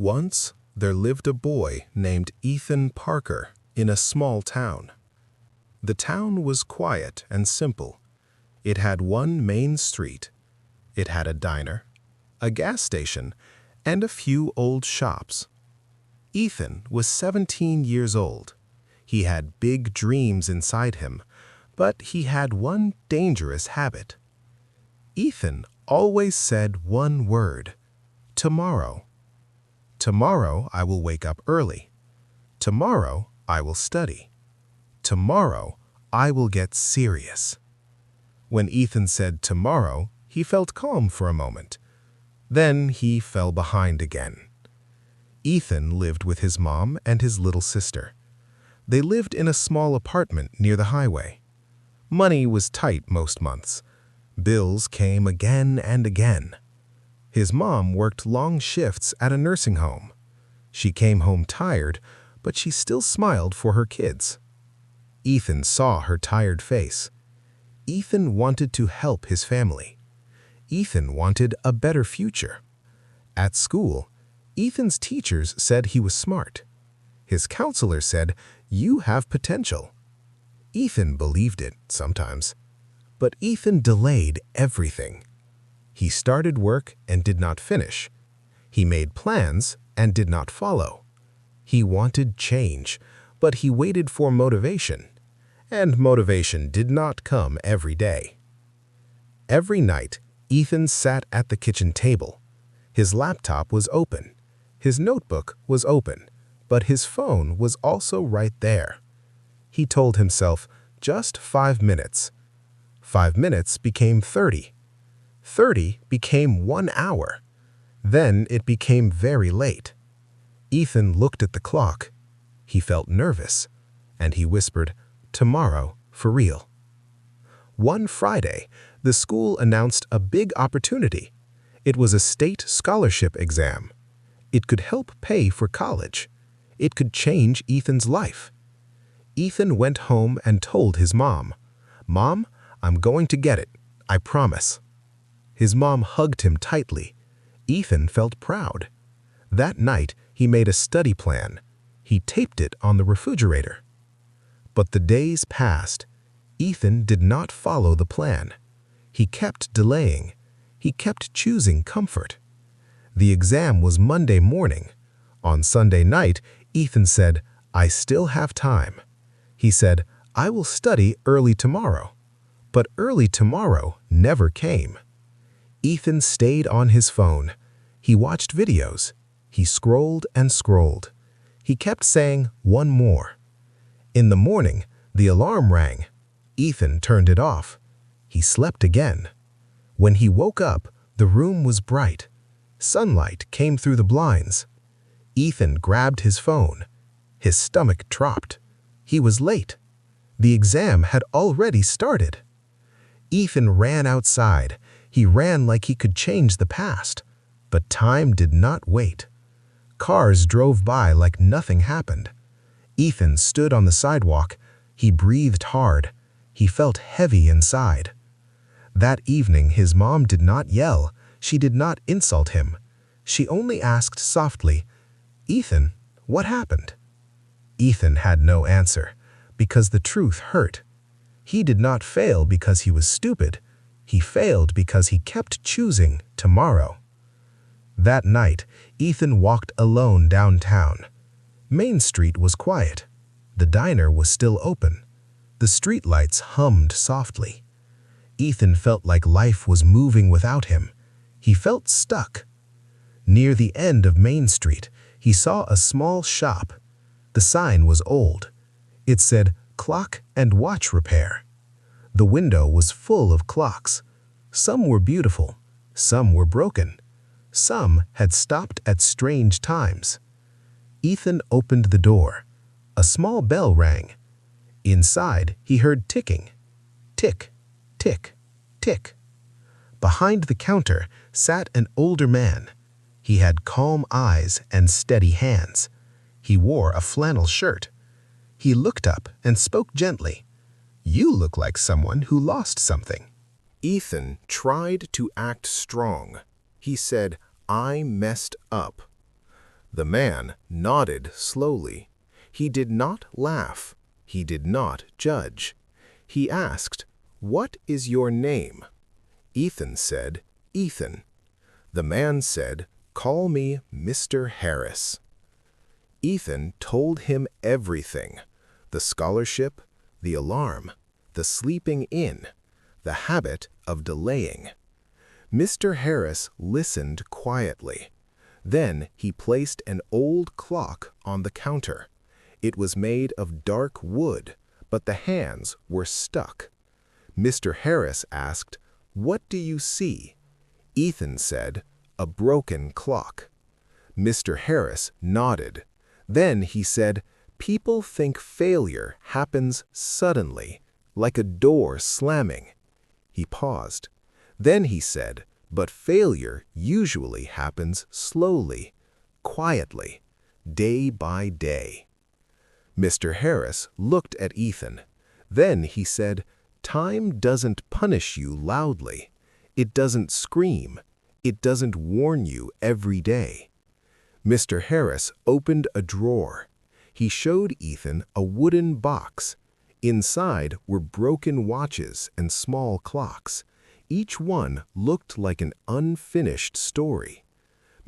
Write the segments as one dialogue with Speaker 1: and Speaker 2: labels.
Speaker 1: Once, there lived a boy named Ethan Parker in a small town. The town was quiet and simple. It had one main street. It had a diner, a gas station, and a few old shops. Ethan was 17 years old. He had big dreams inside him, but he had one dangerous habit. Ethan always said one word: tomorrow. Tomorrow I will wake up early. Tomorrow I will study. Tomorrow I will get serious. When Ethan said tomorrow, he felt calm for a moment. Then he fell behind again. Ethan lived with his mom and his little sister. They lived in a small apartment near the highway. Money was tight most months. Bills came again and again. His mom worked long shifts at a nursing home. She came home tired, but she still smiled for her kids. Ethan saw her tired face. Ethan wanted to help his family. Ethan wanted a better future. At school, Ethan's teachers said he was smart. His counselor said, "You have potential." Ethan believed it sometimes. But Ethan delayed everything. He started work and did not finish. He made plans and did not follow. He wanted change, but he waited for motivation. And motivation did not come every day. Every night, Ethan sat at the kitchen table. His laptop was open. His notebook was open, but his phone was also right there. He told himself, just 5 minutes. 5 minutes became 30. 30 became 1 hour. Then it became very late. Ethan looked at the clock. He felt nervous, and he whispered, "Tomorrow, for real." One Friday, the school announced a big opportunity. It was a state scholarship exam. It could help pay for college. It could change Ethan's life. Ethan went home and told his mom, "Mom, I'm going to get it, I promise." His mom hugged him tightly. Ethan felt proud. That night, he made a study plan. He taped it on the refrigerator. But the days passed. Ethan did not follow the plan. He kept delaying. He kept choosing comfort. The exam was Monday morning. On Sunday night, Ethan said, "I still have time." He said, "I will study early tomorrow." But early tomorrow never came. Ethan stayed on his phone. He watched videos. He scrolled and scrolled. He kept saying, "One more." In the morning, the alarm rang. Ethan turned it off. He slept again. When he woke up, the room was bright. Sunlight came through the blinds. Ethan grabbed his phone. His stomach dropped. He was late. The exam had already started. Ethan ran outside. He ran like he could change the past. But time did not wait. Cars drove by like nothing happened. Ethan stood on the sidewalk. He breathed hard. He felt heavy inside. That evening, his mom did not yell. She did not insult him. She only asked softly, "Ethan, what happened?" Ethan had no answer, because the truth hurt. He did not fail because he was stupid. He failed because he kept choosing tomorrow. That night, Ethan walked alone downtown. Main Street was quiet. The diner was still open. The streetlights hummed softly. Ethan felt like life was moving without him. He felt stuck. Near the end of Main Street, he saw a small shop. The sign was old. It said, "Clock and Watch Repair." The window was full of clocks. Some were beautiful. Some were broken. Some had stopped at strange times. Ethan opened the door. A small bell rang. Inside, he heard ticking. Tick, tick, tick. Behind the counter sat an older man. He had calm eyes and steady hands. He wore a flannel shirt. He looked up and spoke gently. "You look like someone who lost something." Ethan tried to act strong. He said, "I messed up." The man nodded slowly. He did not laugh. He did not judge. He asked, "What is your name?" Ethan said, "Ethan." The man said, "Call me Mr. Harris." Ethan told him everything: the scholarship, the alarm, the sleeping in, the habit of delaying. Mr. Harris listened quietly. Then he placed an old clock on the counter. It was made of dark wood, but the hands were stuck. Mr. Harris asked, "What do you see?" Ethan said, "A broken clock." Mr. Harris nodded. Then he said, "People think failure happens suddenly, like a door slamming." He paused. Then he said, "But failure usually happens slowly, quietly, day by day." Mr. Harris looked at Ethan. Then he said, "Time doesn't punish you loudly. It doesn't scream. It doesn't warn you every day." Mr. Harris opened a drawer. He showed Ethan a wooden box. Inside were broken watches and small clocks. Each one looked like an unfinished story.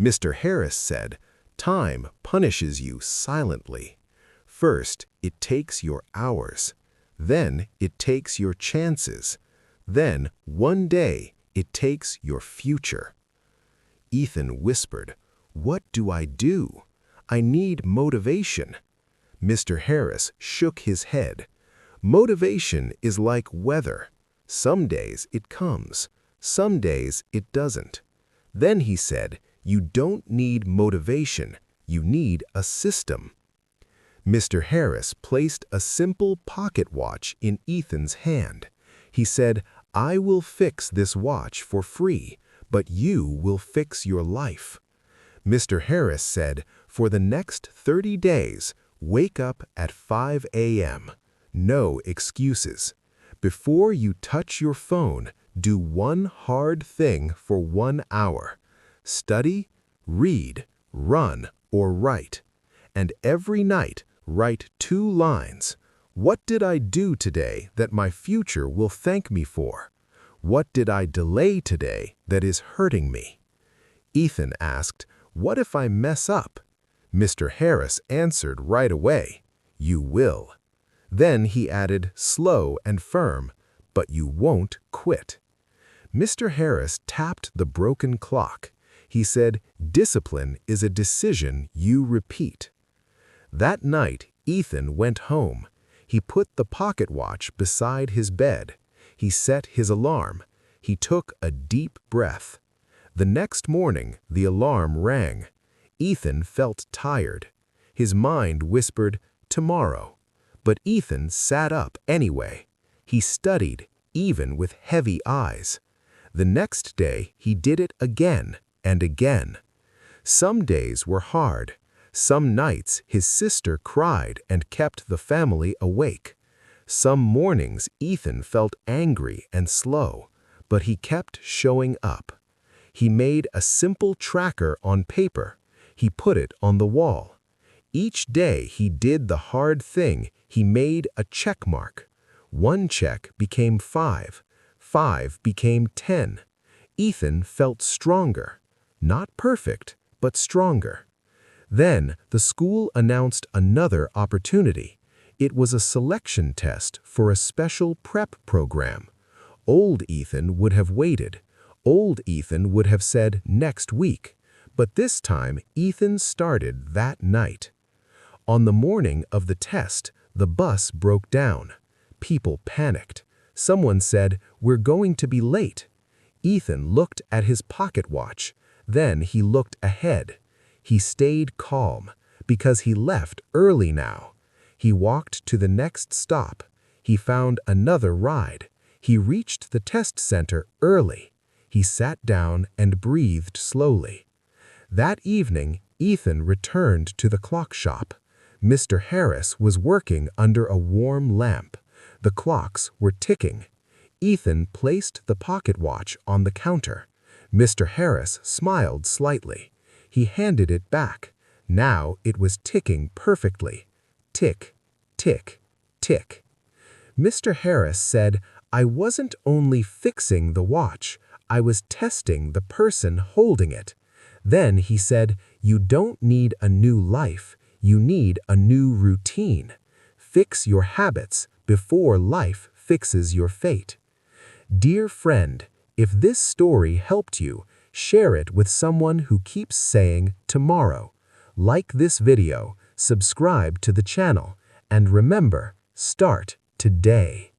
Speaker 1: Mr. Harris said, "Time punishes you silently. First, it takes your hours. Then, it takes your chances. Then, one day, it takes your future." Ethan whispered, "What do I do? I need motivation." Mr. Harris shook his head. "Motivation is like weather. Some days it comes, some days it doesn't." Then he said, "You don't need motivation, you need a system." Mr. Harris placed a simple pocket watch in Ethan's hand. He said, "I will fix this watch for free, but you will fix your life." Mr. Harris said, "For the next 30 days, wake up at 5 a.m. No excuses. Before you touch your phone, do one hard thing for 1 hour. Study, read, run, or write. And every night, write 2 lines. What did I do today that my future will thank me for? What did I delay today that is hurting me?" Ethan asked, "What if I mess up?" Mr. Harris answered right away, "You will." Then he added, slow and firm, "But you won't quit." Mr. Harris tapped the broken clock. He said, "Discipline is a decision you repeat." That night, Ethan went home. He put the pocket watch beside his bed. He set his alarm. He took a deep breath. The next morning, the alarm rang. Ethan felt tired. His mind whispered, "Tomorrow." But Ethan sat up anyway. He studied, even with heavy eyes. The next day, he did it again and again. Some days were hard. Some nights, his sister cried and kept the family awake. Some mornings, Ethan felt angry and slow, but he kept showing up. He made a simple tracker on paper. He put it on the wall. Each day he did the hard thing, he made a check mark. 1 check became 5. 5 became 10. Ethan felt stronger. Not perfect, but stronger. Then the school announced another opportunity. It was a selection test for a special prep program. Old Ethan would have waited. Old Ethan would have said next week. But this time, Ethan started that night. On the morning of the test, the bus broke down. People panicked. Someone said, "We're going to be late." Ethan looked at his pocket watch. Then he looked ahead. He stayed calm, because he left early now. He walked to the next stop. He found another ride. He reached the test center early. He sat down and breathed slowly. That evening, Ethan returned to the clock shop. Mr. Harris was working under a warm lamp. The clocks were ticking. Ethan placed the pocket watch on the counter. Mr. Harris smiled slightly. He handed it back. Now it was ticking perfectly. Tick, tick, tick. Mr. Harris said, "I wasn't only fixing the watch, I was testing the person holding it." Then he said, "You don't need a new life, you need a new routine. Fix your habits before life fixes your fate." Dear friend, if this story helped you, share it with someone who keeps saying tomorrow. Like this video, subscribe to the channel, and remember, start today.